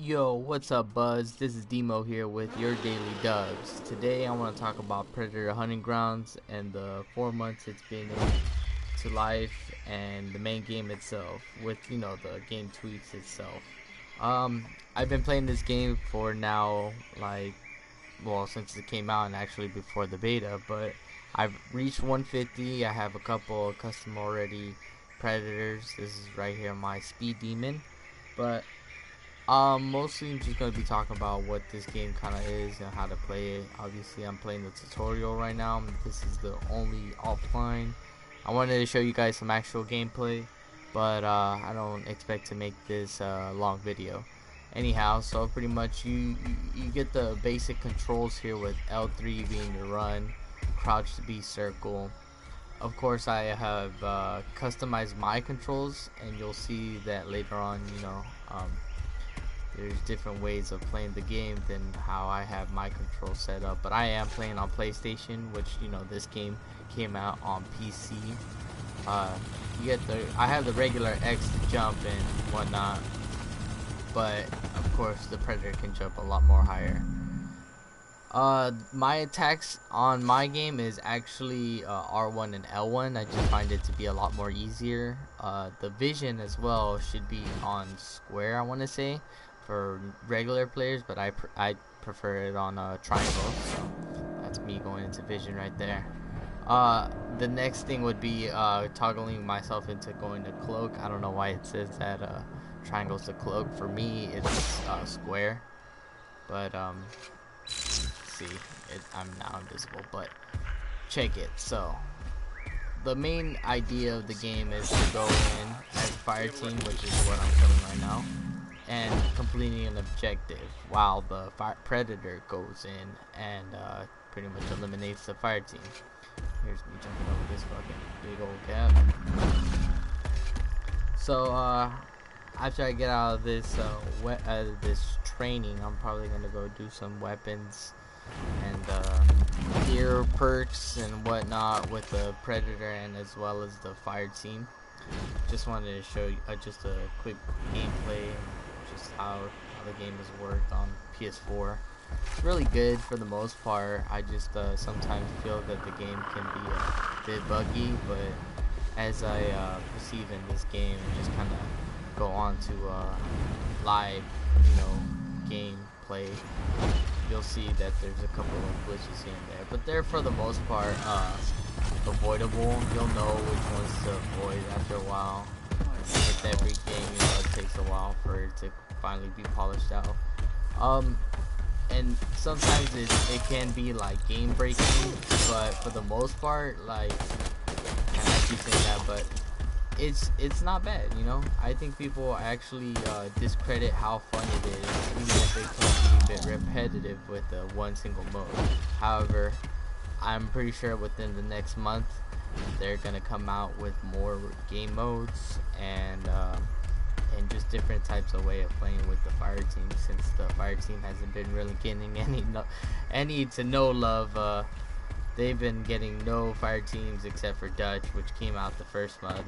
Yo, what's up, Buzz? This is Demo here with your daily dubs. Today, I want to talk about Predator Hunting Grounds and the 4 months it's been into life and the main game itself, with the game tweaks itself. I've been playing this game for now, since it came out and actually before the beta, but I've reached 150. I have a couple custom already Predators. This is right here my Speed Demon, but mostly I'm just gonna be talking about what this game kind of is and how to play it. Obviously, I'm playing the tutorial right now. This is the only offline. I wanted to show you guys some actual gameplay, but I don't expect to make this a long video. Anyhow, so pretty much you get the basic controls here with L3 being your run, crouch to be circle. Of course, I have customized my controls, and you'll see that later on. There's different ways of playing the game than how I have my control set up, but I am playing on PlayStation, which this game came out on PC. I have the regular X to jump and whatnot, but of course the Predator can jump a lot more higher. My attacks on my game is actually R1 and L1. I just find it to be a lot more easier. The vision as well should be on square, I want to say, for regular players, but I prefer it on triangle. So that's me going into vision right there. The next thing would be toggling myself into going to cloak. I don't know why it says that triangle's the cloak. For me, it's square. But see, I'm now invisible. But check it. So the main idea of the game is to go in as a fire team, which is what I'm killing right now, and completing an objective while the Predator goes in and pretty much eliminates the fire team. Here's me jumping over this fucking big old gap. So after I get out of this this training, I'm probably gonna go do some weapons and gear perks and whatnot with the Predator and as well as the fire team. Just wanted to show you just a quick gameplay, just how the game has worked on PS4. It's really good for the most part. I just sometimes feel that the game can be a bit buggy, but as I proceed in this game and just kind of go on to live, gameplay, you'll see that there's a couple of glitches here and there, but they're for the most part avoidable. You'll know which ones to avoid after a while. With every game, it takes a while for it to finally be polished out. And sometimes it can be like game breaking, but for the most part, and I keep saying that, but it's not bad. I think people actually discredit how fun it is, even if it can be a bit repetitive with one single mode. However, I'm pretty sure within the next month they're gonna come out with more game modes and just different types of way of playing with the fire team, since the fire team hasn't been really getting any to no love. They've been getting no fire teams except for Dutch, which came out the first month,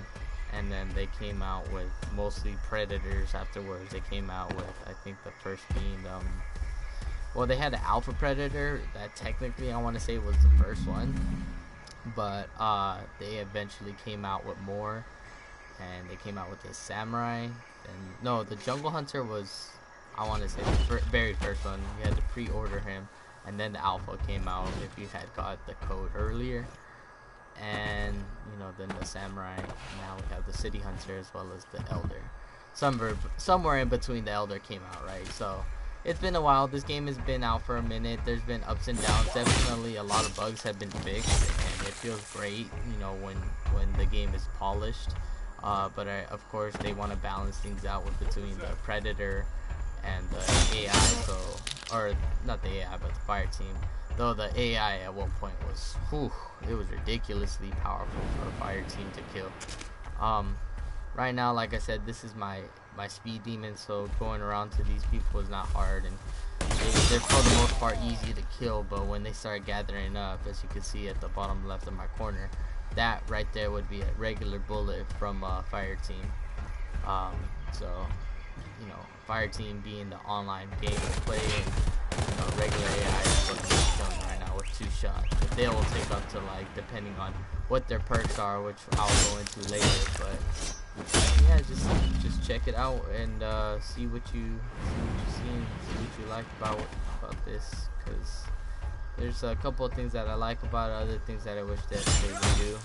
and then they came out with mostly Predators afterwards. They came out with, I think the first being well, they had the Alpha Predator that technically I want to say was the first one, but they eventually came out with more, and they came out with the Samurai. And no, the Jungle Hunter was, I want to say, the very first one. You had to pre-order him, and then the Alpha came out if you had got the code earlier. And then the Samurai. Now we have the City Hunter as well as the Elder. Somewhere in between the Elder came out, right? So it's been a while. This game has been out for a minute. There's been ups and downs. Definitely a lot of bugs have been fixed, and it feels great, when the game is polished. But of course they want to balance things out between the Predator and the AI, or not the AI, but the fire team. Though the AI at one point was, it was ridiculously powerful for a fire team to kill. Right now, like I said, this is my Speed Demon, so going around to these people is not hard, and they're for the most part easy to kill. But when they start gathering up, as you can see at the bottom left of my corner, that right there would be a regular bullet from a fire team. So fire team being the online game to play, and regular AI is what they're showing right now with 2 shot. But they will take up to, like, depending on what their perks are, which I'll go into later. But yeah, just check it out and see what you see and see what you like about this, because there's a couple of things that I like about it, other things that I wish that they would do.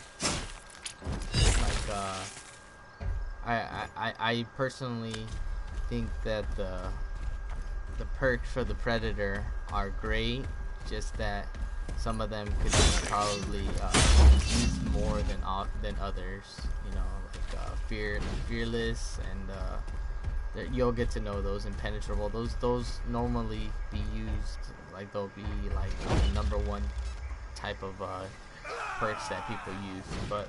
Like I personally think that the perks for the Predator are great, just that some of them could be probably used more than others. Fearless, and you'll get to know those. Impenetrable. Those normally be used, like they'll be like the number one type of perks that people use. But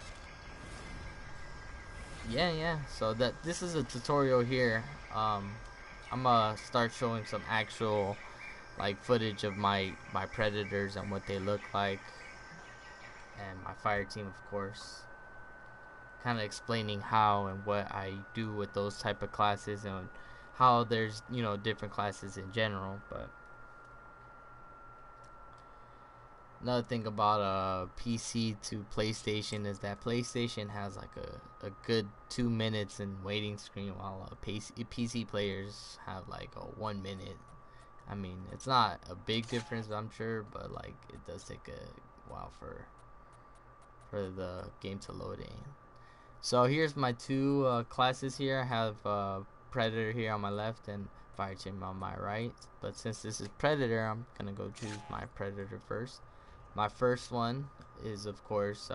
yeah. So this is a tutorial here. I'm gonna start showing some actual like footage of my predators and what they look like, and my fire team, of course. Kind of explaining how and what I do with those type of classes, and how there's different classes in general. But another thing about PC to PlayStation is that PlayStation has like a good 2 minutes in waiting screen, while PC players have like a 1 minute. I mean, it's not a big difference, I'm sure, but like it does take a while for the game to load in. So here's my 2 classes here. I have Predator here on my left and Fire Team on my right. But since this is Predator, I'm gonna go choose my Predator first. My first one is, of course,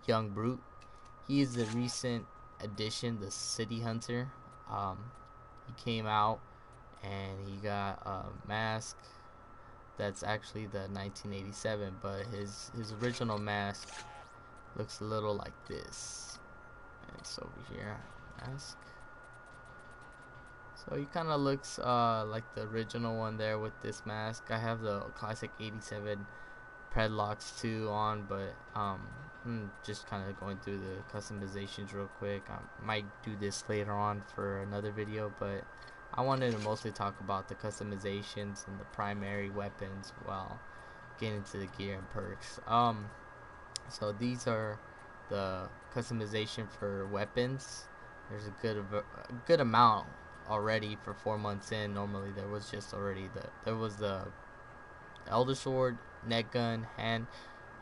Young Brute. He is the recent addition, the City Hunter. He came out and he got a mask that's actually the 1987, but his original mask looks a little like this. It's over here, mask. So he kind of looks like the original one there with this mask. I have the classic 87 Predlocks too on, but I'm just kind of going through the customizations real quick. I might do this later on for another video, but I wanted to mostly talk about the customizations and the primary weapons while getting into the gear and perks. So these are the customization for weapons. There's a good amount already for 4 months in. Normally there was just already the Elder Sword, net gun,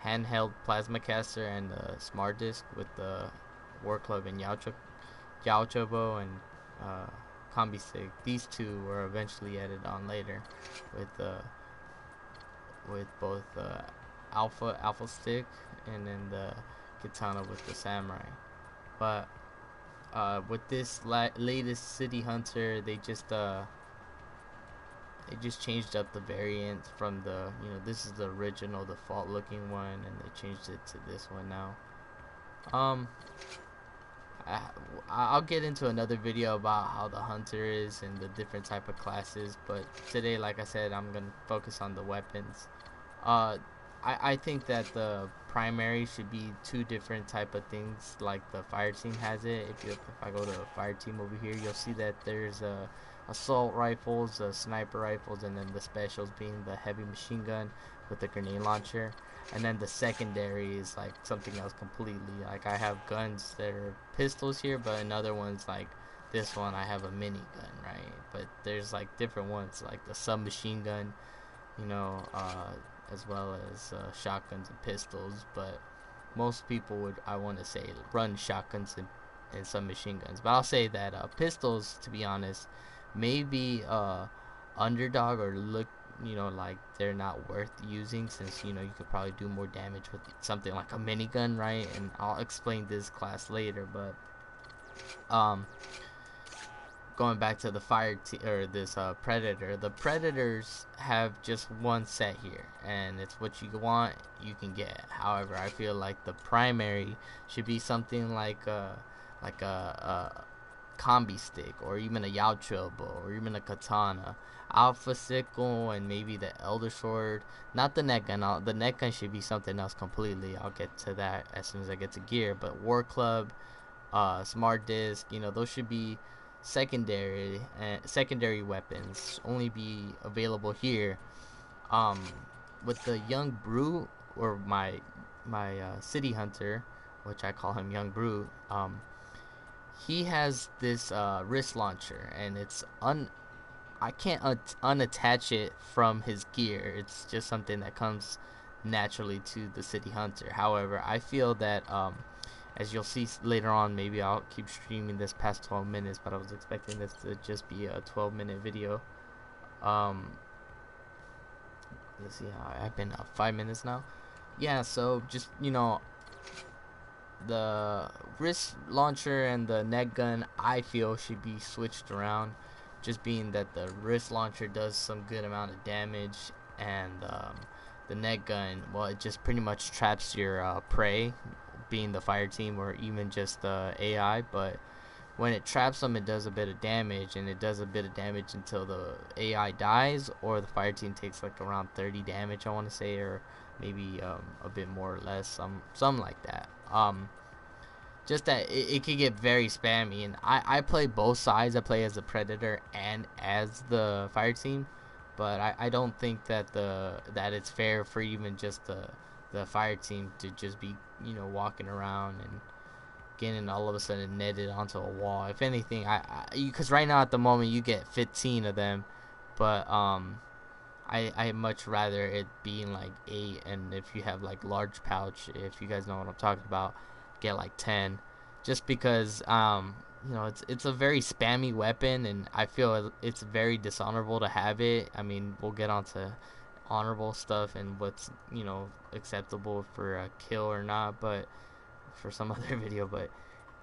handheld plasma caster, and the smart disc with the War Club and Yaochobo and combi stick. These 2 were eventually added on later with both alpha stick and then the katana with the samurai. But with this latest City Hunter, they just changed up the variant from the this is the original default looking one, and they changed it to this one now. I'll get into another video about how the hunter is and the different type of classes, but today, like I said, I'm gonna focus on the weapons. I think that the primary should be 2 different type of things, like the fire team has it. If I go to fire team over here, you'll see that there's assault rifles, sniper rifles, and then the specials being the heavy machine gun with the grenade launcher. And then the secondary is like something else completely. Like I have guns that are pistols here, but in other ones, like this one, I have a mini gun, right? But there's like different ones, like the submachine gun, as well as shotguns and pistols. But most people would, I want to say, run shotguns and submachine guns. But I'll say that pistols, to be honest, may be underdog or look like they're not worth using, since you could probably do more damage with something like a minigun, right? And I'll explain this class later. But going back to the this Predator, the Predators have just one set here, and it's what you want, you can get. However, I feel like the primary should be something like a combi stick, or even a Yaochobo, or even a katana, alpha sickle, and maybe the elder sword. Not the net gun. The net gun should be something else completely. I'll get to that as soon as I get to gear. But war club, smart disc, those should be secondary weapons only be available here. Um, with the young brute, or my city hunter, which I call him Young Brute. He has this wrist launcher, and I can't unattach it from his gear. It's just something that comes naturally to the city hunter. However, I feel that as you'll see later on, maybe I'll keep streaming this past 12 minutes, but I was expecting this to just be a 12-minute video. Um, let's see how I've been 5 minutes now. Yeah, so just the wrist launcher and the net gun I feel should be switched around, just being that the wrist launcher does some good amount of damage, and the net gun, well, it just pretty much traps your prey, being the fire team or even just the AI. But when it traps them, it does a bit of damage, and it does a bit of damage until the AI dies or the fire team takes like around 30 damage, I want to say, or maybe a bit more or less, something like that. Just that it can get very spammy, and I play both sides. I play as the predator and as the fire team, but I don't think that that it's fair for even just the fire team to just be walking around and getting all of a sudden netted onto a wall. If anything, because right now at the moment you get 15 of them, but I much rather it being like 8, and if you have like large pouch, if you guys know what I'm talking about, get like 10, just because it's a very spammy weapon, and I feel it's very dishonorable to have it. I mean, we'll get onto honorable stuff and what's acceptable for a kill or not, but for some other video. But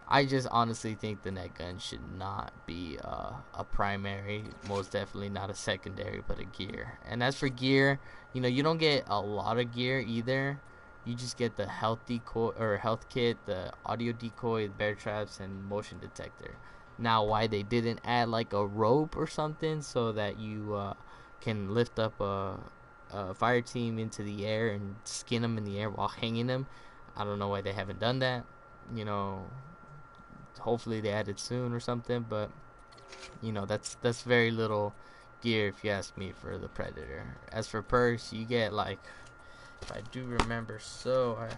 I just honestly think the net gun should not be a primary, most definitely not a secondary, but a gear. And as for gear, you don't get a lot of gear either. You just get the health decoy or health kit, the audio decoy, bear traps, and motion detector. Now, why they didn't add like a rope or something so that you can lift up a fire team into the air and skin them in the air while hanging them, I don't know why they haven't done that. Hopefully they add it soon or something, but that's very little gear if you ask me for the predator. As for perks, you get like, if I do remember, so I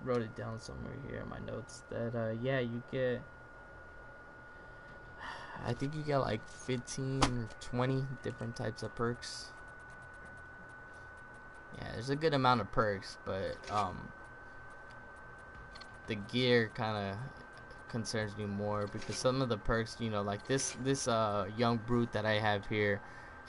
wrote it down somewhere here in my notes that yeah, you get, I think you get like 15 or 20 different types of perks. Yeah, there's a good amount of perks, but the gear kind of concerns me more, because some of the perks, like this young brute that I have here,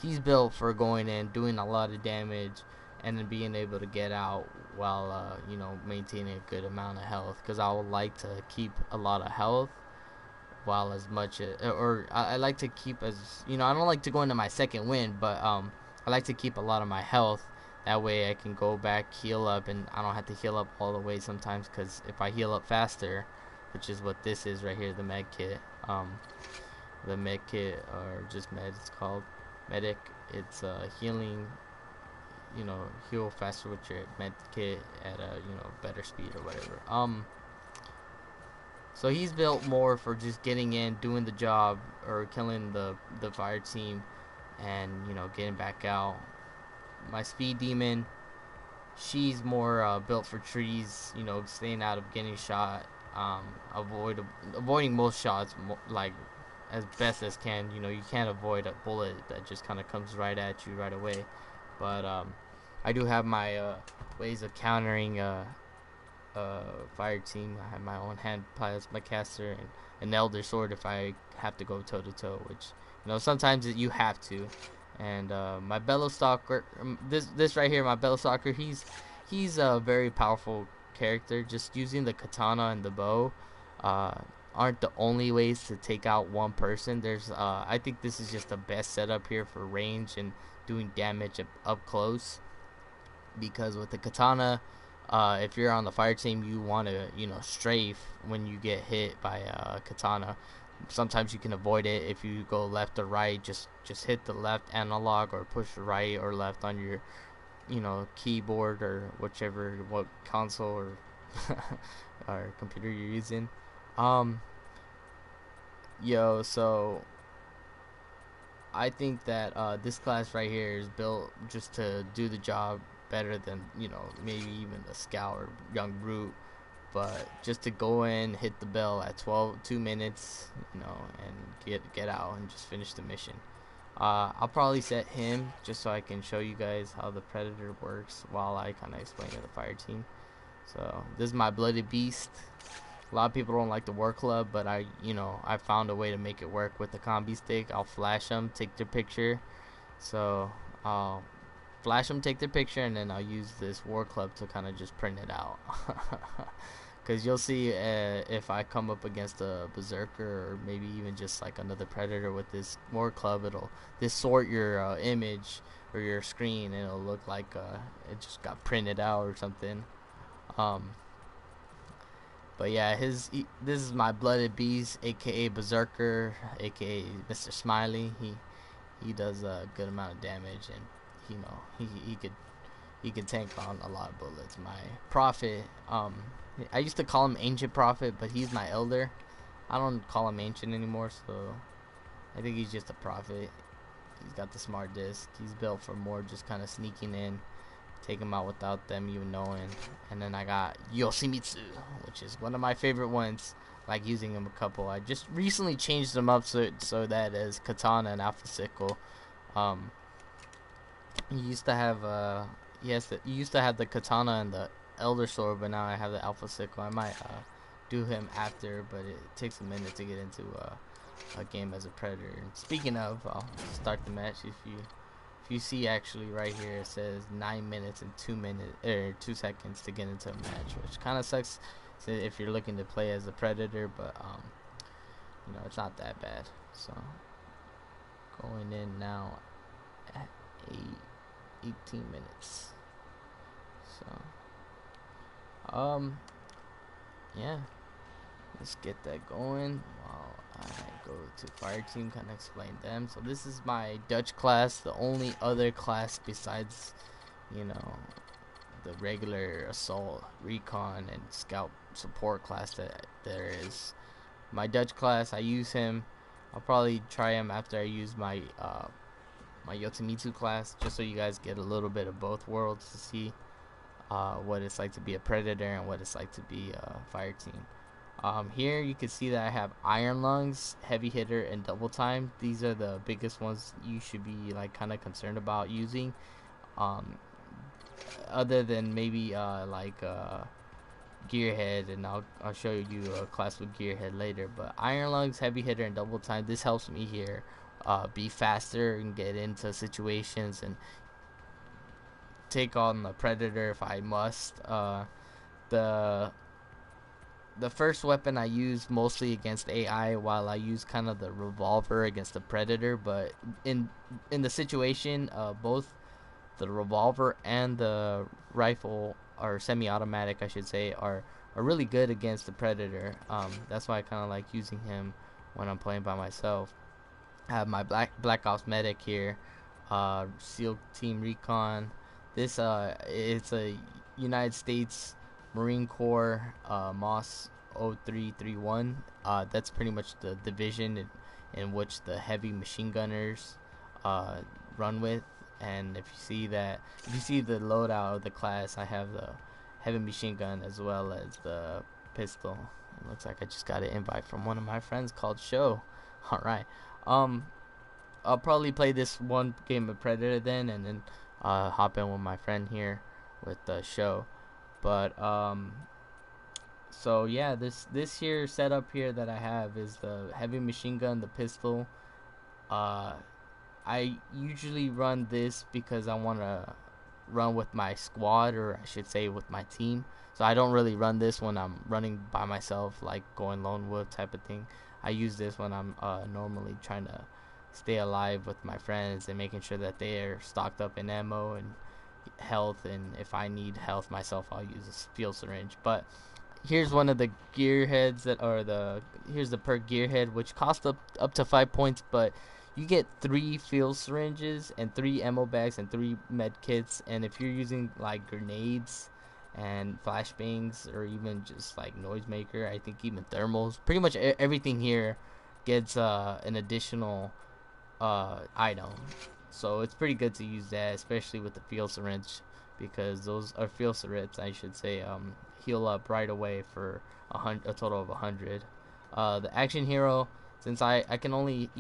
he's built for going in, doing a lot of damage, and then being able to get out while maintaining a good amount of health, because I would like to keep a lot of health while as much or I like to keep as I don't like to go into my second wind, but I like to keep a lot of my health. That way I can go back, heal up, and I don't have to heal up all the way sometimes, because if I heal up faster, which is what this is right here, the med kit, or just med, it's called medic. It's healing, heal faster with your med kit at a better speed or whatever. So he's built more for just getting in, doing the job, or killing the fire team, and getting back out. My speed demon, she's more built for trees, staying out of getting shot, avoiding most shots, like as best as can. You can't avoid a bullet that just kind of comes right at you right away. But I do have my ways of countering fire team. I have my own hand plasma caster and an elder sword if I have to go toe to toe, which sometimes you have to. And my bellow stalker, this right here, my bellow stalker, he's a very powerful character. Just using the katana and the bow aren't the only ways to take out one person. There's I think this is just the best setup here for range and doing damage up close, because with the katana, if you're on the fire team, you want to strafe when you get hit by a katana. Sometimes you can avoid it if you go left or right. Just hit the left analog or push right or left on your keyboard, or what console or or computer you're using. Yo, so I think that this class right here is built just to do the job better than, maybe even a scout or young brute. But just to go in, hit the bell at 2 minutes, and get out and just finish the mission. I'll probably set him just so I can show you guys how the predator works while I kind of explain to the fire team. So this is my blooded beast. A lot of people don't like the war club, but I found a way to make it work with the combi stick. I'll flash them, take their picture. So I'll flash them, take their picture, and then I'll use this war club to kind of just print it out. Because you'll see if I come up against a berserker or maybe even just like another predator with this war club, it'll distort your image or your screen, and it'll look like it just got printed out or something. Um, but yeah, this is my blooded beast, aka berserker, aka Mr. Smiley. He does a good amount of damage, and he could tank on a lot of bullets. My prophet, I used to call him ancient prophet, but he's my elder. I don't call him ancient anymore, so I think he's just a prophet. He's got the smart disc. He's built for more just kind of sneaking in, take him out without them even knowing. And then I got Yoshimitsu, which is one of my favorite ones. Like using him a couple. I just recently changed them up so that as katana and alpha sickle. He used to have he used to have the katana and the elder sword, but now I have the alpha sickle. I might do him after, but it takes a minute to get into a game as a predator. And speaking of, I'll start the match. If you see actually right here, it says 9 minutes and 2 seconds to get into a match, which kind of sucks if you're looking to play as a predator, but it's not that bad. So going in now at 18 minutes. So yeah, let's get that going while I go to fire team, kind of explain them. So this is my Dutch class, the only other class besides the regular assault, recon, and scout support class that there is. My Dutch class, I use him. I'll probably try him after I use my my Yotamitsu class, just so you guys get a little bit of both worlds to see what it's like to be a predator and what it's like to be a fire team. Here you can see that I have Iron Lungs, Heavy Hitter, and Double Time. These are the biggest ones you should be like kind of concerned about using. Other than maybe Gearhead, and I'll show you a class with Gearhead later. But Iron Lungs, Heavy Hitter, and Double Time. This helps me here be faster and get into situations and take on the predator if I must. The first weapon I use mostly against AI, while I use kind of the revolver against the predator. But in the situation, both the revolver and the rifle, or semi-automatic I should say, are really good against the predator. That's why I kind of like using him when I'm playing by myself. I have my Black Ops medic here, SEAL Team Recon. This it's a United States Marine Corps Moss 0331. That's pretty much the division in which the heavy machine gunners run with. And if you see the loadout of the class, I have the heavy machine gun as well as the pistol. It looks like I just got an invite from one of my friends called Show. All right. I'll probably play this one game of Predator then, and then hop in with my friend here with the Show. But so yeah, this here setup here that I have is the heavy machine gun, the pistol. I usually run this because I want to run with my squad, or I should say with my team. So I don't really run this when I'm running by myself, like going lone wolf type of thing. I use this when I'm normally trying to stay alive with my friends and making sure that they are stocked up in ammo and health, and if I need health myself, I'll use a field syringe. But here's one of the gear heads here's the per gear head, which cost up to 5 points, but you get 3 field syringes and 3 ammo bags and 3 med kits. And if you're using like grenades and flashbangs, or even just like noisemaker, I think even thermals, pretty much everything here gets an additional item. So it's pretty good to use that, especially with the field syringe, because those are field syringes, I should say, heal up right away for a total of 100. The action hero, since I can only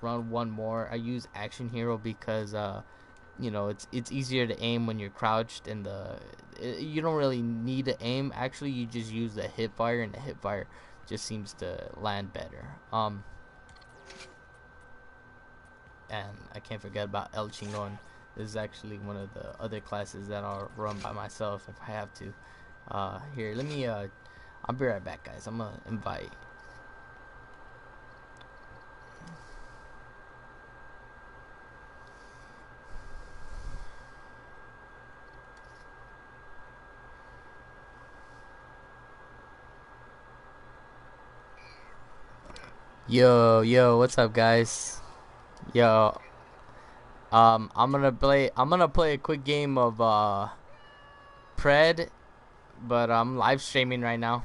run one more, I use action hero because it's easier to aim when you're crouched, and you don't really need to aim. Actually, you just use the hip fire, and the hip fire just seems to land better. And I can't forget about El Chingon. This is actually one of the other classes that I'll run by myself if I have to. Here, let me. I'll be right back, guys. I'm gonna invite. Yo, what's up, guys? Yo, I'm gonna play a quick game of Pred, but I'm live streaming right now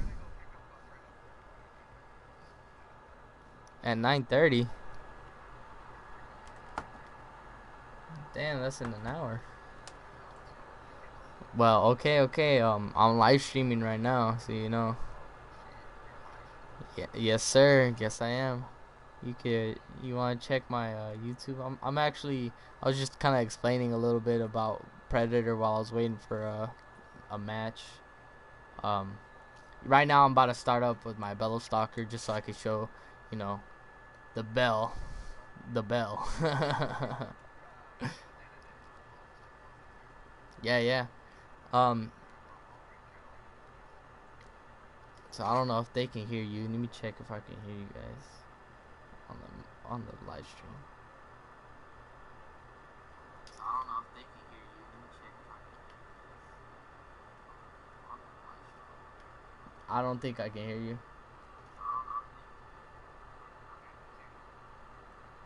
at 9:30. Damn, that's in an hour. Well, okay. I'm live streaming right now, so you know. Yeah, yes, sir. Yes, I am. You want to check my YouTube? I'm actually. I was just kind of explaining a little bit about Predator while I was waiting for a match. Um, right now I'm about to start up with my Bellow Stalker just so I could show, you know, the bell, the bell. Yeah. Um, so I don't know if they can hear you. Let me check if I can hear you guys on the live stream. So I don't know if they can hear you. Let me check if I can hear you guys on the live stream. I don't think I can hear you.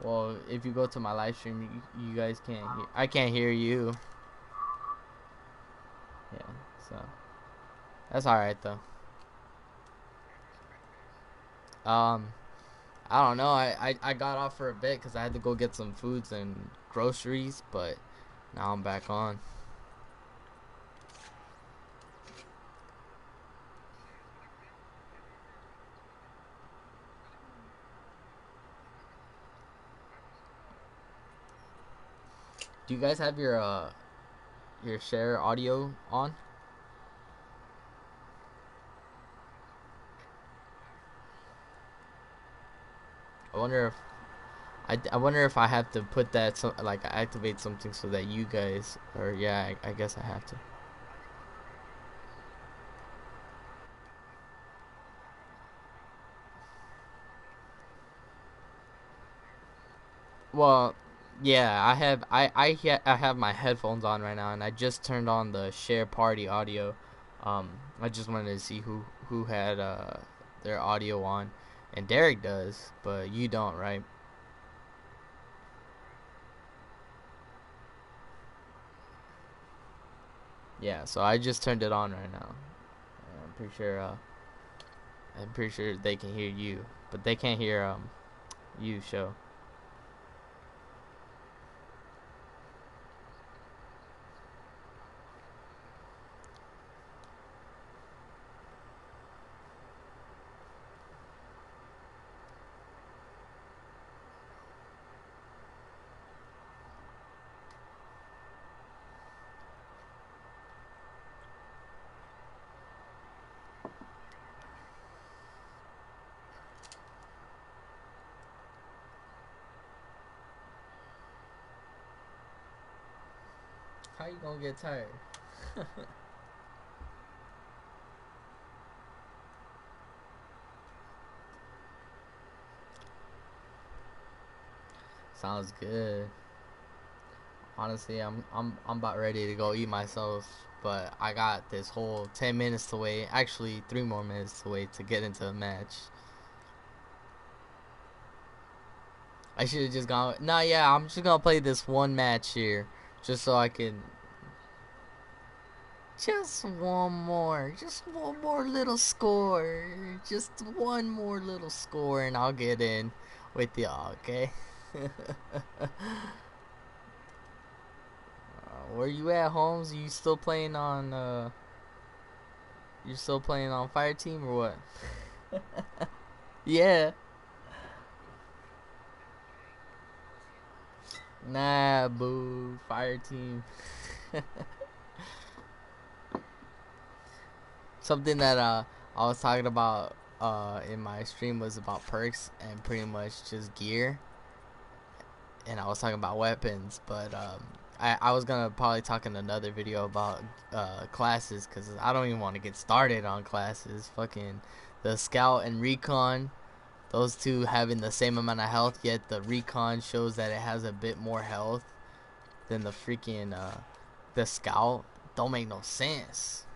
Well, if you go to my live stream, you guys can't hear. I can't hear you. Yeah, so that's all right though. Um, I don't know. I got off for a bit because I had to go get some foods and groceries, but now I'm back on. Do you guys have your share audio on? I wonder if I wonder if I have to put that like activate something so that you guys or yeah, I guess I have to. Well, yeah, I have my headphones on right now, and I just turned on the share party audio. I just wanted to see who had their audio on, and Derek does, but you don't, right? Yeah, so I just turned it on right now. I'm pretty sure they can hear you, but they can't hear you show. How you gonna get tired? Sounds good. Honestly, I'm about ready to go eat myself, but I got this whole 10 minutes to wait. Actually, 3 more minutes to wait to get into a match. I should have just gone. Nah, yeah, I'm just gonna play this one match here, just so I can. Just one more little score, just one more little score, and I'll get in. with y'all, okay? Where you at, Holmes? You still playing on you still playing on Fire Team or what? Yeah. Nah, boo. Fire Team. Something that I was talking about in my stream was about perks and pretty much just gear, and I was talking about weapons, but I was gonna probably talk in another video about classes, because I don't even want to get started on classes. Fucking the scout and recon, those two having the same amount of health, yet the recon shows that it has a bit more health than the freaking the scout. Don't make no sense.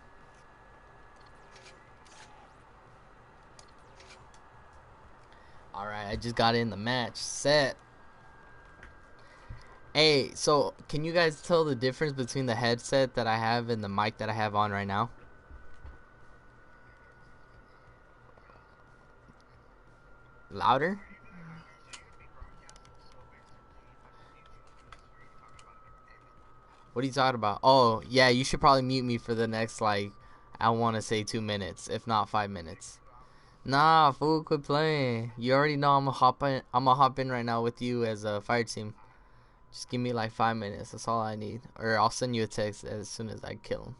Alright, I just got in the match. Set. Hey, so can you guys tell the difference between the headset that I have and the mic that I have on right now? Louder? What are you talking about? Oh, yeah, you should probably mute me for the next, like, I want to say 2 minutes, if not 5 minutes. Nah, fool, quit playing. You already know I'm gonna hop in right now with you as a fire team. Just give me like 5 minutes. That's all I need. Or I'll send you a text as soon as I kill him.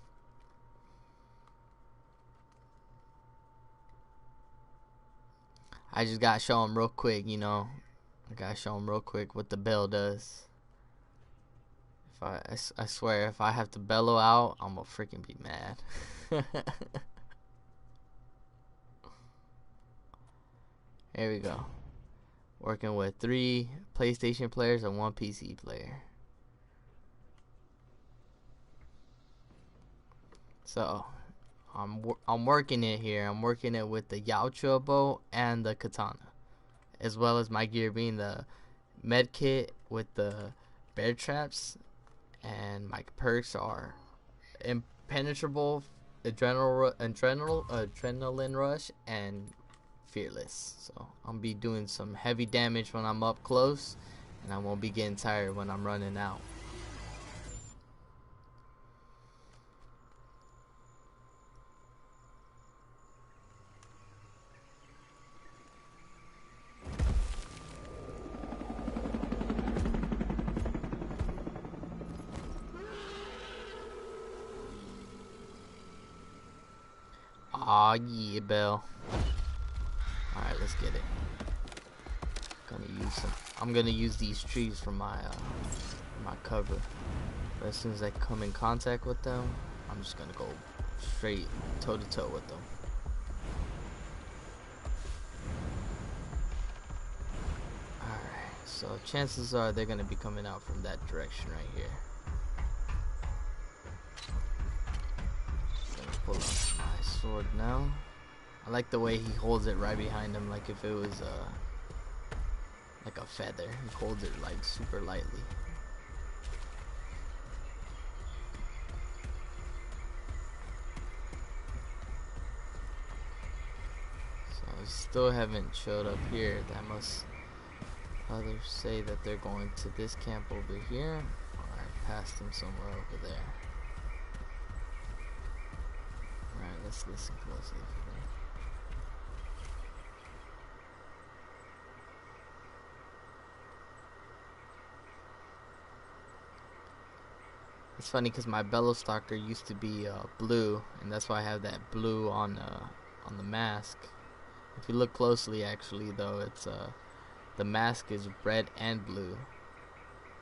I just gotta show him real quick, you know. I gotta show him real quick what the bell does. If I swear, if I have to bellow out, I'm gonna freaking be mad. Here we go. Working with 3 PlayStation players and 1 PC player. So, I'm working it here. I'm working it with the Yaocha bow and the katana, as well as my gear being the med kit with the bear traps, and my perks are impenetrable, adrenaline rush, and fearless. So I'll be doing some heavy damage when I'm up close, and I won't be getting tired when I'm running out. Aw, yeah, Bell. Alright, let's get it. I'm gonna use these trees for my cover. But as soon as I come in contact with them, I'm just gonna go straight toe to toe with them. Alright, so chances are they're gonna be coming out from that direction right here. Gonna pull out my sword now. I like the way he holds it right behind him, like if it was like a feather. He holds it like super lightly. So I still haven't showed up here. That must either say that they're going to this camp over here, or I passed them somewhere over there. Alright, let's listen closely for that. It's funny because my bellow stalker used to be blue, and that's why I have that blue on the mask. If you look closely, actually, though, it's the mask is red and blue.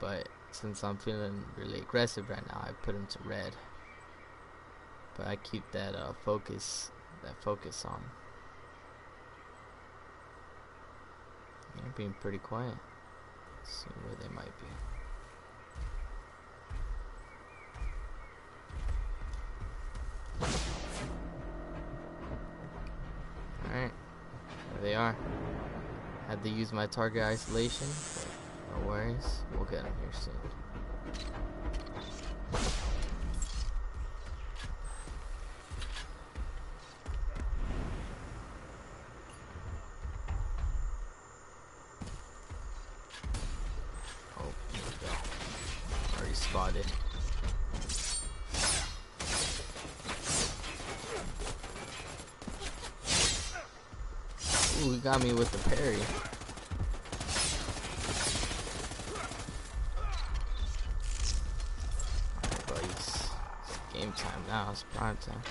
But since I'm feeling really aggressive right now, I put him to red. But I keep that focus on. They're being pretty quiet. Let's see where they might be. Alright, there they are. Had to use my target isolation, but no worries, we'll get them here soon. spotted. Ooh, he got me with the parry. Alright, buddies. It's game time now. It's prime time.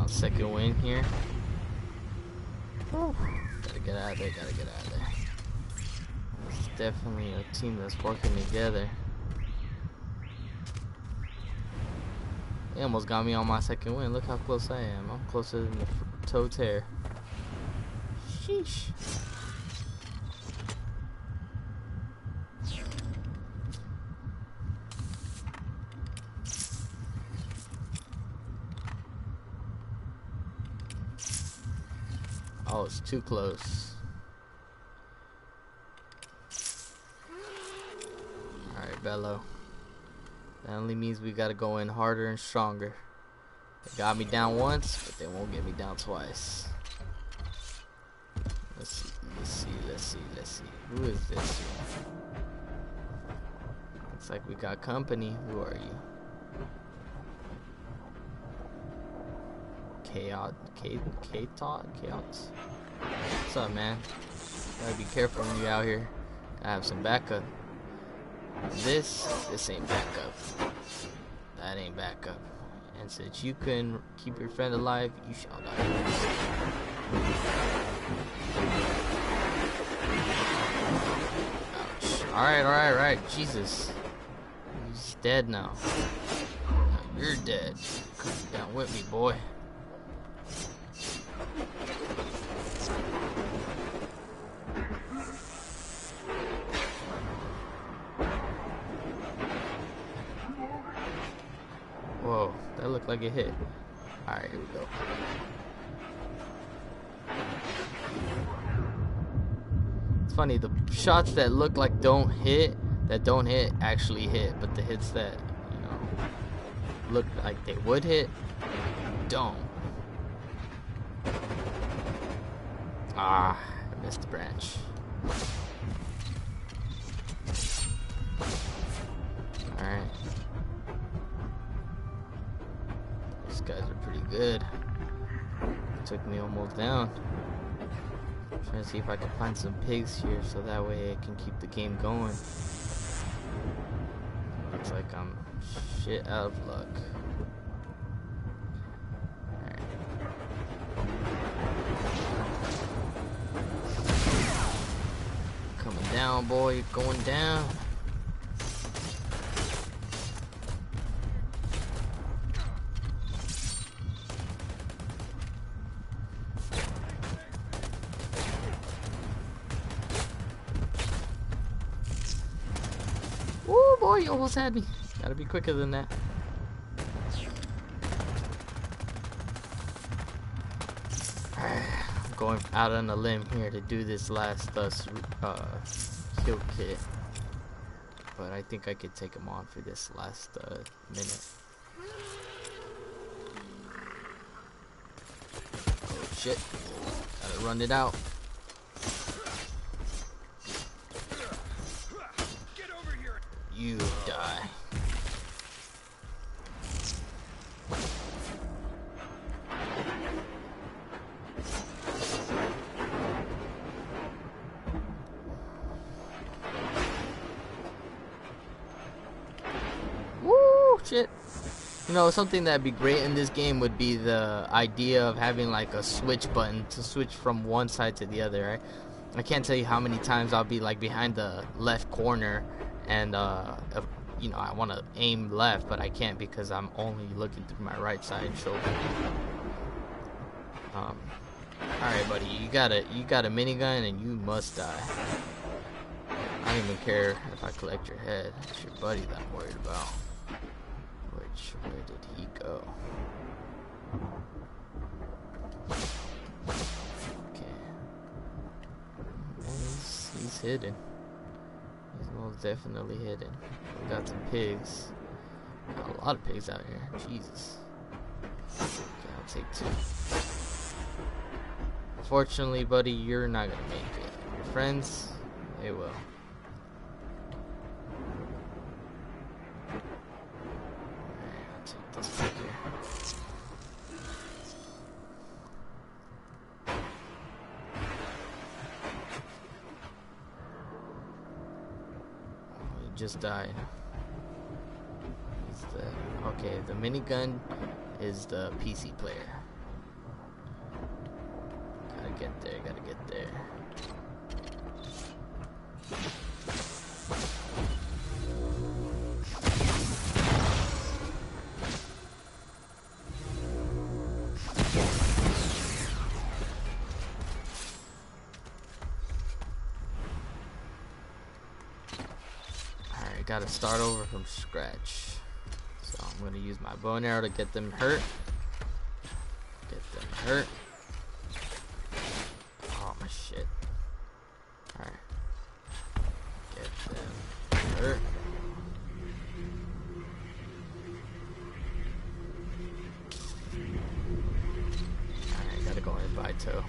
Second win here. Whew. Gotta get out of there, gotta get out of there. It's definitely a team that's working together. They almost got me on my second win. Look how close I am. I'm closer than the toe tear. Sheesh. Oh, it's too close. Alright, Bello. That only means we gotta go in harder and stronger. They got me down once, but they won't get me down twice. Let's see, let's see, let's see, let's see. Who is this? Looks like we got company. Who are you? Chaos. What's up, man? Gotta be careful when you out here. Gotta have some backup. This ain't backup. That ain't backup. And since you couldn't keep your friend alive, you shall die. Ouch. Alright. Jesus. He's dead now. Now you're dead. Come down with me, boy. Whoa, that looked like it hit. Alright, here we go. It's funny, the shots that look like don't hit actually hit, but the hits that, you know, look like they would hit, don't. Ah, I missed the branch. Alright. These guys are pretty good. Took me almost down. I'm trying to see if I can find some pigs here so that way I can keep the game going. Looks like I'm shit out of luck. Coming down, boy, you're going down. Woo, boy, you almost had me. Gotta be quicker than that. I'm going out on a limb here to do this last kill kit, but I think I could take him on for this last minute. Oh shit, gotta run it out. You die. Woo, shit. You know, something that'd be great in this game would be the idea of having like a switch button to switch from one side to the other, right? I can't tell you how many times I'll be like behind the left corner and you know, I want to aim left, but I can't because I'm only looking through my right side shoulder. Alright, buddy, you got a minigun and you must die. I don't even care if I collect your head. It's your buddy that I'm worried about. Where did he go? Okay. hidden. He's most definitely hidden. We got some pigs. Got a lot of pigs out here. Jesus. Okay, I'll take 2. Unfortunately, buddy, you're not gonna make it. Your friends, they will. Alright, I'll take this pig here. Oh, he just died. Okay, the minigun is the PC player. Gotta get there, gotta get there. Alright, gotta start over from scratch. So I'm gonna use my bow and arrow to get them hurt. Get them hurt. Oh my shit. Alright. Get them hurt. Alright, gotta go in by toe.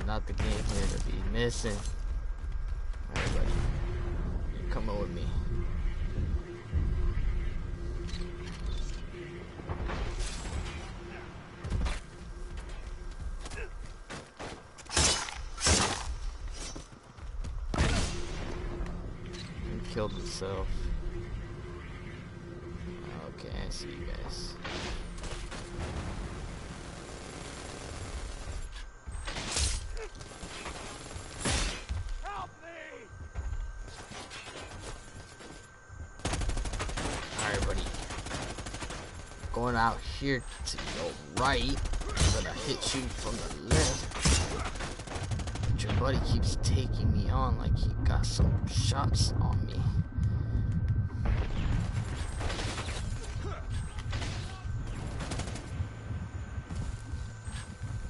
Not the game here to be missing. Alright, buddy. You're coming with me. He killed himself. Okay, I see you guys. Going out here to go right, but I hit you from the left. But your buddy keeps taking me on like he got some shots on me.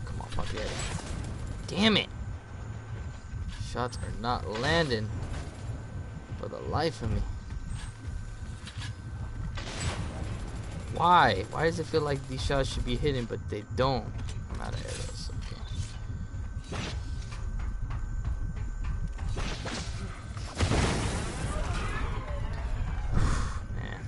Come on, puppy. Damn it! Shots are not landing for the life of me. Why? Why does it feel like these shots should be hitting, but they don't? I'm out of arrows. Okay. Man.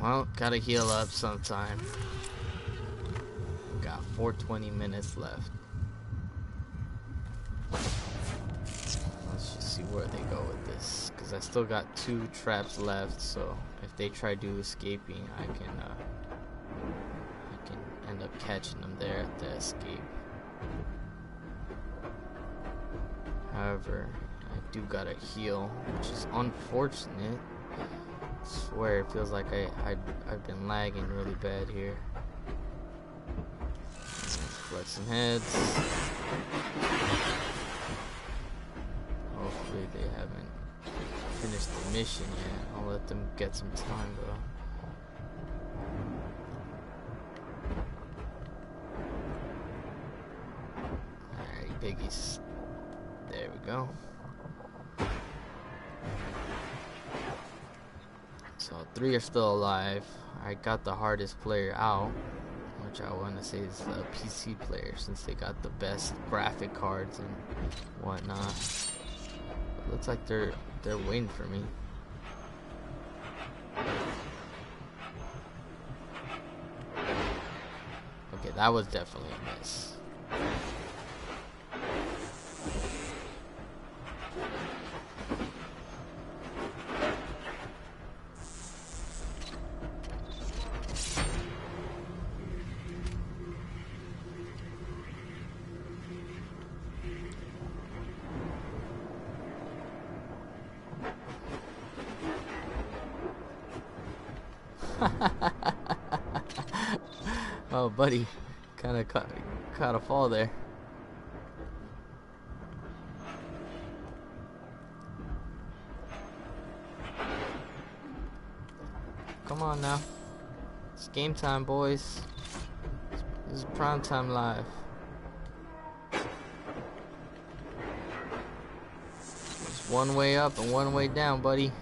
Well, gotta heal up sometime. Got 420 minutes left. Let's just see where they go with this, because I still got 2 traps left. So if they try to escaping, I can end up catching them there at the escape. However, I do gotta heal, which is unfortunate. I swear it feels like I've been lagging really bad here. Let's collect some heads. Hopefully they haven't finished the mission yet. I'll let them get some time though. Alright, piggies. There we go. So 3 are still alive. I got the hardest player out, which I want to say is the PC player, since they got the best graphic cards and whatnot. But looks like they're waiting for me. Okay, that was definitely a miss. Oh, buddy, kind of caught a fall there. Come on now. It's game time, boys. This is prime time live. It's one way up and one way down, buddy.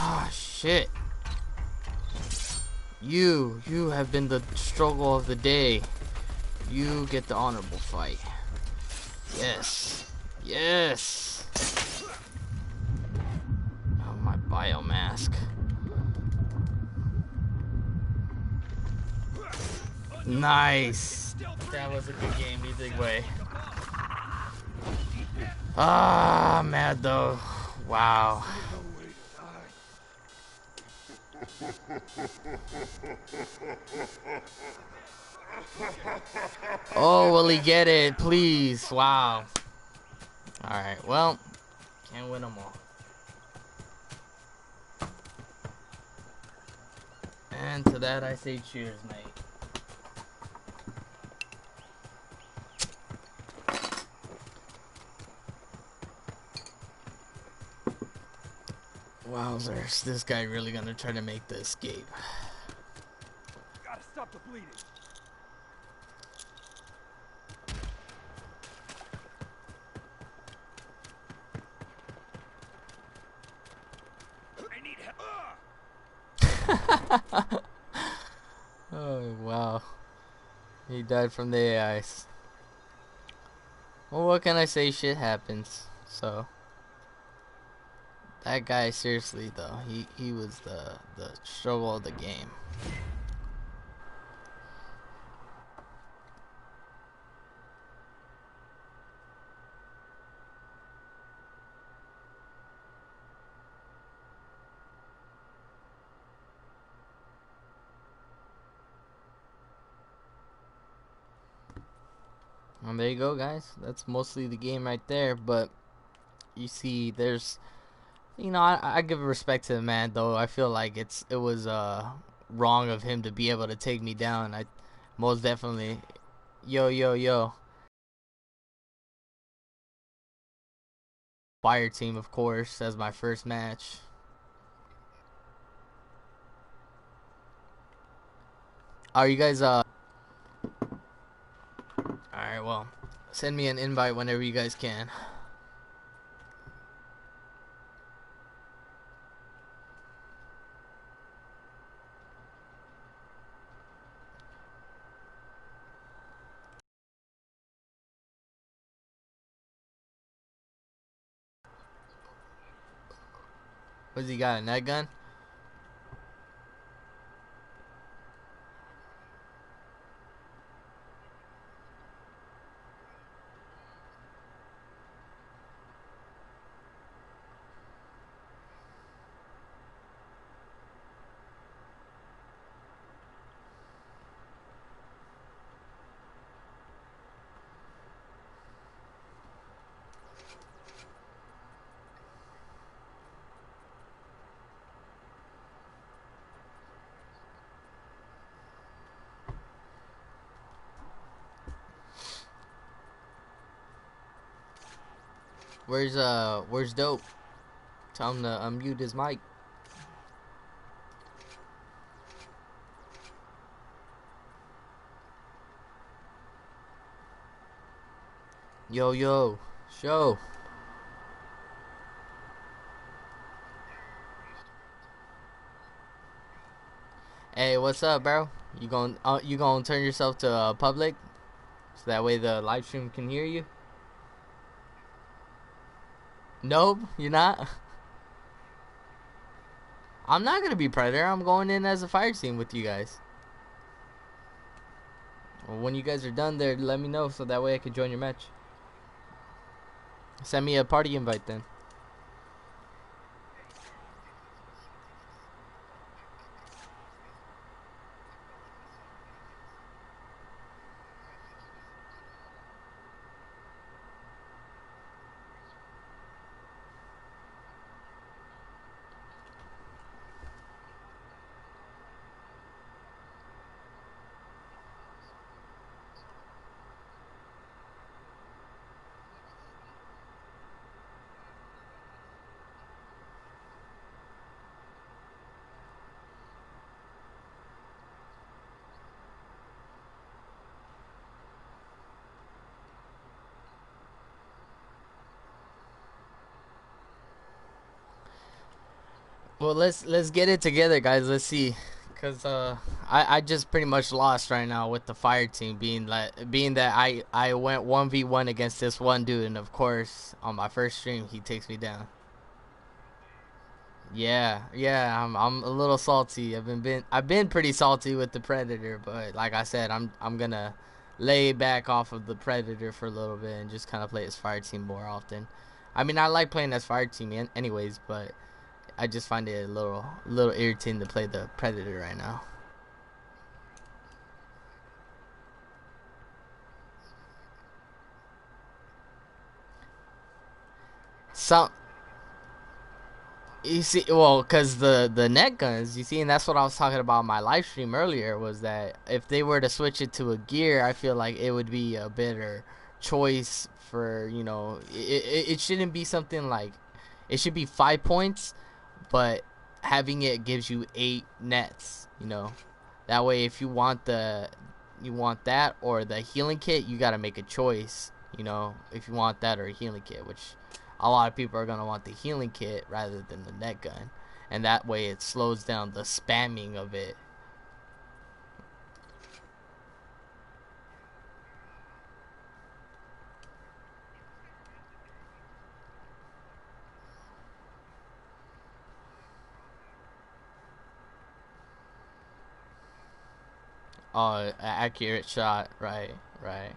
Ah, shit. You have been the struggle of the day. You get the honorable fight. Yes. Yes. Oh, my biomask. Nice. That was a good game either way. Ah, mad though. Wow. Oh, will he get it? Please. Wow. Alright, well, can't win them all. And to that I say cheers, mate. Wowzers, this guy really gonna try to make the escape. Gotta stop the bleeding. I need help. Oh, wow. He died from the AIs. Well, what can I say? Shit happens. So that guy, seriously though, he was the struggle of the game. And there you go, guys. That's mostly the game right there. But you see, there's, you know, I give respect to the man, though. I feel like it was wrong of him to be able to take me down. I most definitely, yo, fire team, of course, as my first match. Are you guys all right? Well, send me an invite whenever you guys can. What's he got? A net gun? Where's Dope? Tell him to unmute his mic. Yo, show. Hey, what's up, bro? You gonna turn yourself to public, so that way the live stream can hear you? Nope, you're not. I'm not gonna be Predator. I'm going in as a fire team with you guys. Well, when you guys are done there, let me know so that way I can join your match. Send me a party invite then. Well, let's get it together, guys. Let's see, cause I just pretty much lost right now with the fire team being that I went 1v1 against this one dude, and of course on my first stream he takes me down. Yeah, yeah, I'm a little salty. I've been pretty salty with the Predator, but like I said, I'm gonna lay back off of the Predator for a little bit and just kind of play as fire team more often. I mean, I like playing as fire team anyways, but I just find it a little irritating to play the Predator right now. Some You see, well, cause the net guns, you see, and that's what I was talking about in my live stream earlier. Was that if they were to switch it to a gear, I feel like it would be a better choice for it shouldn't be something like it should be 5 points, but having it gives you 8 nets. That way, if you want that or the healing kit, you got to make a choice. If you want that or a healing kit, which a lot of people are gonna want the healing kit rather than the net gun, and that way it slows down the spamming of it. Oh, accurate shot, right, right.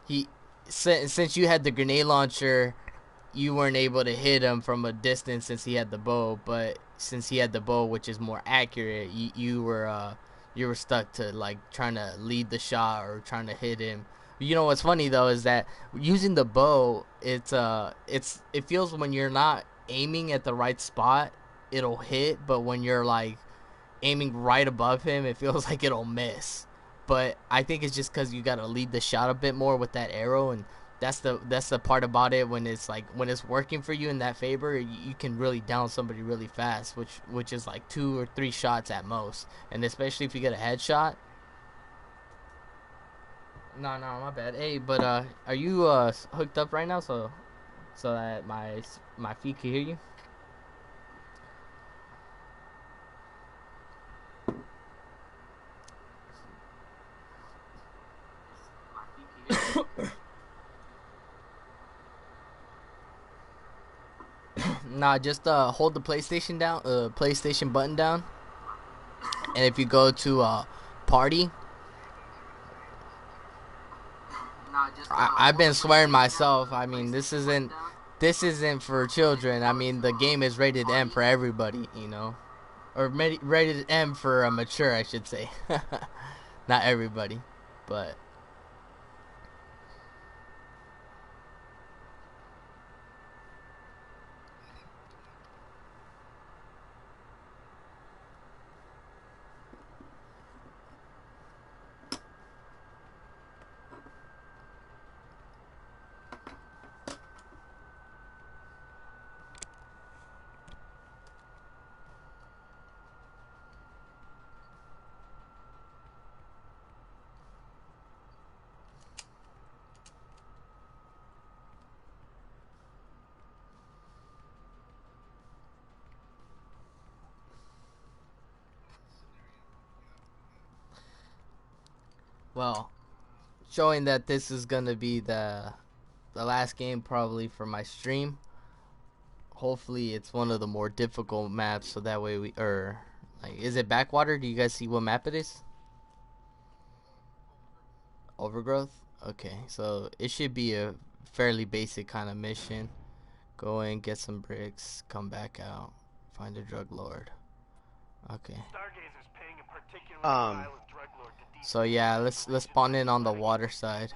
He since you had the grenade launcher, you weren't able to hit him from a distance since he had the bow, but since he had the bow, which is more accurate, you were stuck to like trying to lead the shot or trying to hit him. What's funny though is that using the bow, it feels when you're not aiming at the right spot, it'll hit, but when you're like aiming right above him, it feels like it'll miss. But I think it's just because you gotta lead the shot a bit more with that arrow, and that's the part about it. When it's like when it's working for you in that favor, you can really down somebody really fast, which is like 2 or 3 shots at most, and especially if you get a headshot. No, no, my bad. Hey, but are you hooked up right now so that my feet can hear you? Nah, just hold the PlayStation down, PlayStation button down, and if you go to party, I've been swearing myself. I mean, this isn't for children. I mean, the game is rated M for everybody, or rated M for a mature, I should say. Not everybody, but well, showing that this is gonna be the last game probably for my stream. Hopefully, it's one of the more difficult maps, so that way is it backwater? Do you guys see what map it is? Overgrowth. Okay, so it should be a fairly basic kind of mission. Go in, get some bricks, come back out, find a drug lord. Okay. Um, So yeah, let's spawn in on the water side.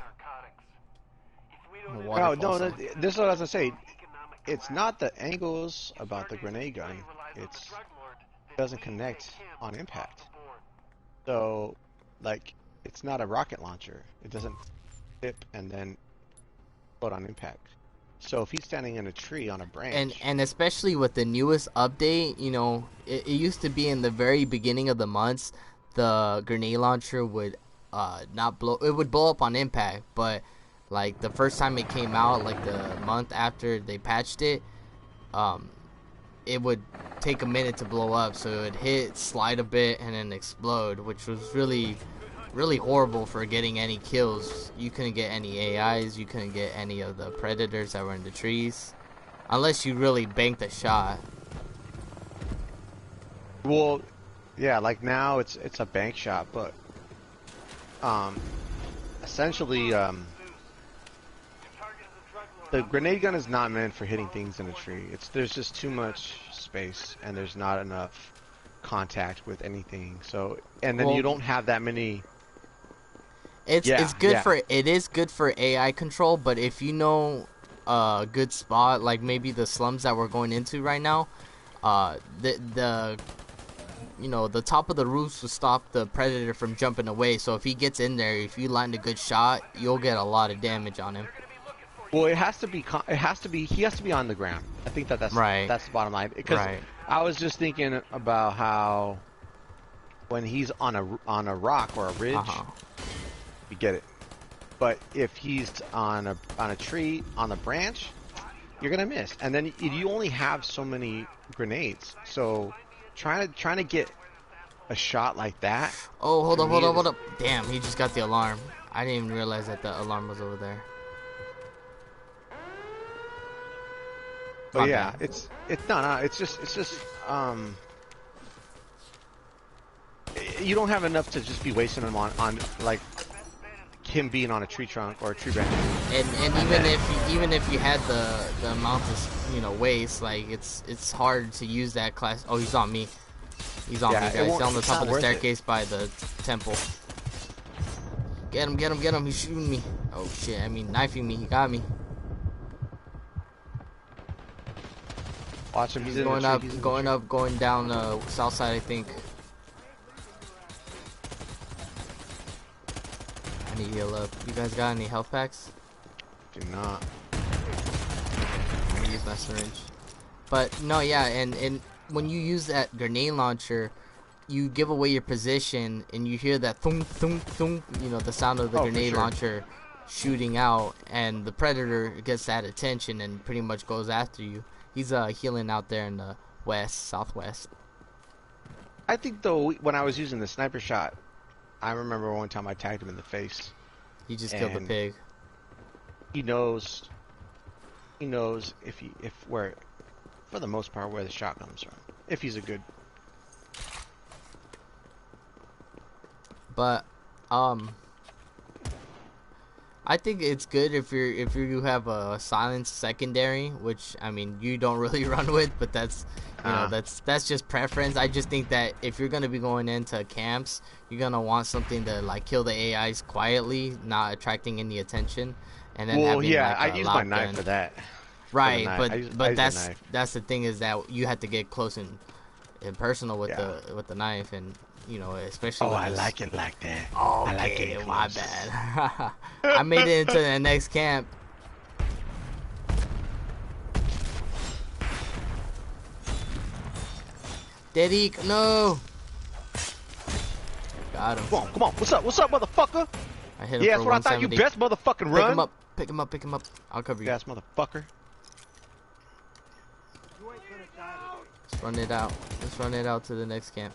The no, waterfall no, side. this is what I was gonna say. It's not the angles about the grenade gun. It doesn't connect on impact. So, like, it's not a rocket launcher. It doesn't tip and then explode on impact. So if he's standing in a tree on a branch, And especially with the newest update, it used to be in the very beginning of the months, the grenade launcher would not blow. It would blow up on impact, but Like the first time it came out, like the month after they patched it, um, it would take a minute to blow up, so it would hit, slide a bit, and then explode, which was really horrible for getting any kills. You couldn't get any AIs, you couldn't get any of the predators that were in the trees, unless you really banked a shot. Well, yeah, like now it's a bank shot, but essentially the grenade gun is not meant for hitting things in a tree. There's just too much space and there's not enough contact with anything. So and then Well, you don't have that many. it's good for AI control, but if you know a good spot, like maybe the slums that we're going into right now, the you know, the top of the roofs will stop the predator from jumping away. So if he gets in there, if you land a good shot, you'll get a lot of damage on him. Well, it has to be. He has to be on the ground. I think Right. that's the bottom line. Because Right. I was just thinking about how when he's on a rock or a ridge, you get it. But if he's on a tree, on a branch, you're gonna miss. And then you only have so many grenades. So trying to get a shot like that. Oh, hold to up, me hold up. Damn, he just got the alarm. I didn't even realize that the alarm was over there. But My yeah, bad. it's no, it's just you don't have enough to just be wasting them on like him being on a tree trunk or a tree branch. And even if you had the amount of, you know, waste, like it's hard to use that class. Oh, he's on me. He's on me, guys. He's on the top of the staircase by the temple. Get him, get him, get him. He's shooting me. Oh shit, I mean knifing me. He got me. Watch him. He's going up, going down south side, I think. I need to heal up. You guys got any health packs? Do not. I'm gonna use my syringe. But no, yeah, and when you use that grenade launcher, you give away your position, and you hear that thunk thunk thunk. You know, the sound of the grenade launcher shooting out, and the predator gets that attention and pretty much goes after you. He's healing out there in the southwest. I think though, when I was using the sniper shot, I remember one time I tagged him in the face. He just killed the pig. He knows if where, for the most part, where the shot comes from. If he's a good. But I think it's good if you have a silence secondary, which I mean you don't really run with, but that's that's just preference. I just think that if you're gonna be going into camps, you're gonna want something to like kill the AIs quietly, not attracting any attention, and then having like I use my knife for that. Right, but that's the thing is that you have to get close and personal with the knife, and you know, especially. Oh, I like it like that. Oh, okay, I like it my bad. I made it into the next camp. Derek, no. Got him. Come on. What's up, motherfucker? I hit him Yeah, for that's what I thought. You best motherfucking run. Pick him up. I'll cover you. Yes, motherfucker. Let's run it out. Let's run it out to the next camp.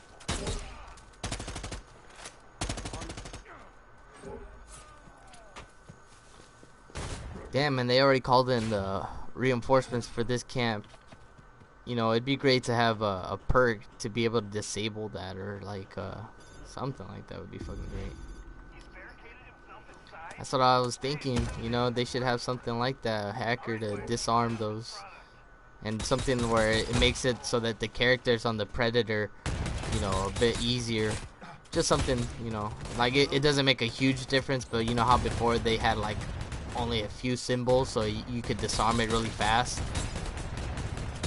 Damn, and they already called in the reinforcements for this camp. You know, it'd be great to have a perk to be able to disable that, or like something like that would be fucking great. That's what I was thinking. You know, they should have something like that, a hacker to disarm those, and something where it makes it so that the characters on the Predator, you know, a bit easier. Just something, you know, like it doesn't make a huge difference, but you know how before they had like only a few symbols, so you could disarm it really fast.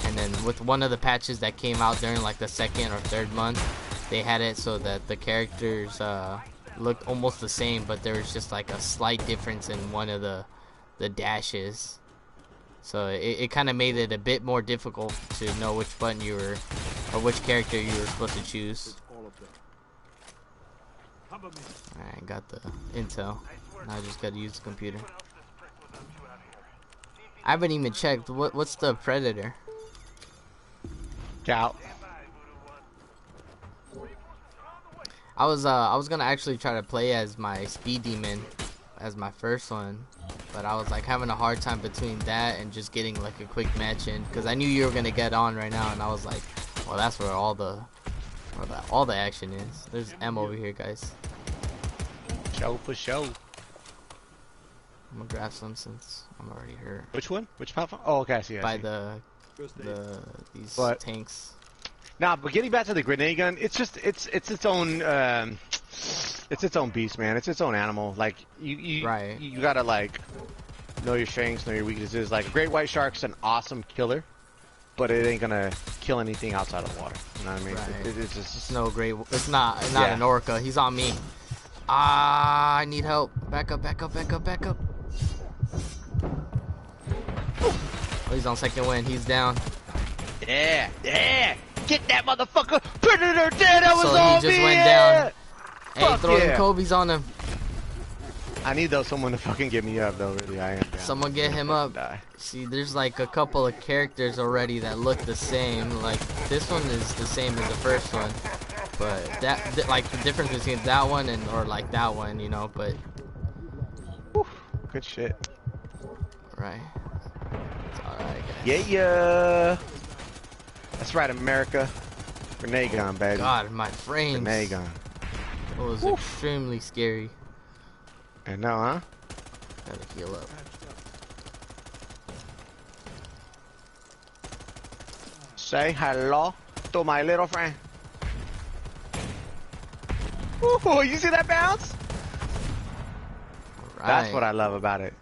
And then with one of the patches that came out during like the second or third month, they had it so that the characters looked almost the same, but there was just like a slight difference in one of the dashes. So it kind of made it a bit more difficult to know which button you were, or which character you were supposed to choose. Alright, got the intel. Now I just gotta use the computer. I haven't even checked. What's the predator? Scout. I was gonna actually try to play as my speed demon as my first one, but I was like having a hard time between that and just getting like a quick match in, because I knew you were gonna get on right now, and I was like, well, that's where all the action is. There's M over here, guys. Show for show. I'm gonna grab some since I'm already hurt. Which one? Which platform? Oh, okay, I see. By see. these But- tanks. Nah, but getting back to the grenade gun, it's just it's its own it's its own beast, man. It's its own animal. Like you Right. you gotta like know your strengths, know your weaknesses. Like a great white shark's an awesome killer, but it ain't gonna kill anything outside of water. You know what I mean? Right. It's just It's no great. It's not Yeah. an orca. He's on me. Ah, I need help. Back up, back up, back up, back up. Oh, he's on second wind. He's down. yeah. Get that motherfucker! Predator dead! That was So he on just me! went yeah! down. Hey, Fuck throw them yeah. Kobe's on him. I need though someone to fucking get me up though. Really, I am. Down. Someone get him up. Die. See, there's like a couple of characters already that look the same. Like this one is the same as the first one, but like the difference between that one and or like that one, you know. But Whew, good shit. right, it's all right, guys. Yeah. That's right, America. Grenade gun, baby. God, my frames. Grenade gun. It was Oof. extremely scary. And no, huh? Gotta heal up. Say hello to my little friend. Ooh, you see that bounce? Right. That's what I love about it.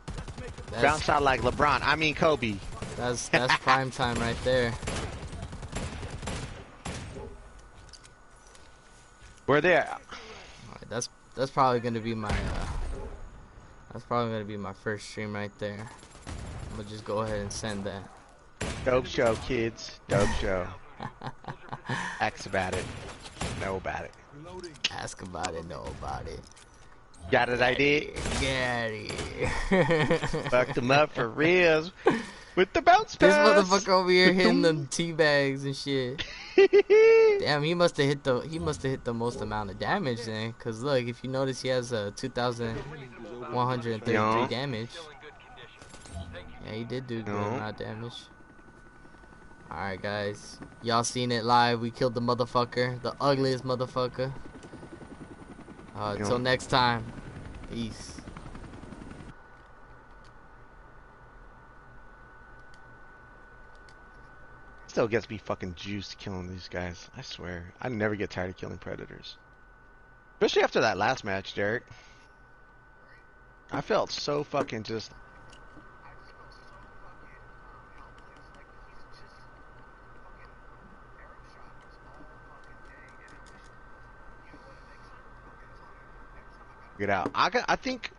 Bounce out like LeBron. I mean Kobe. That's prime time right there. We're there. Alright, that's probably gonna be my first stream right there. I'm gonna just go ahead and send that. Dope show, kids. Dope show. Ask about it. Know about it. Ask about it, know about it. Got it, I did. Get it. Fucked them up for reals. With the bounce This pass. motherfucker over here hitting them tea bags and shit. Damn, he must have hit the most amount of damage then, cause look, if you notice, he has a 2,133 No. damage. Yeah, he did do good amount of damage. All right, guys, y'all seen it live. We killed the motherfucker, the ugliest motherfucker. Until next time, peace. Still gets me fucking juiced killing these guys. I swear. I never get tired of killing predators. Especially after that last match, Derek. I felt so fucking just... Get out. I think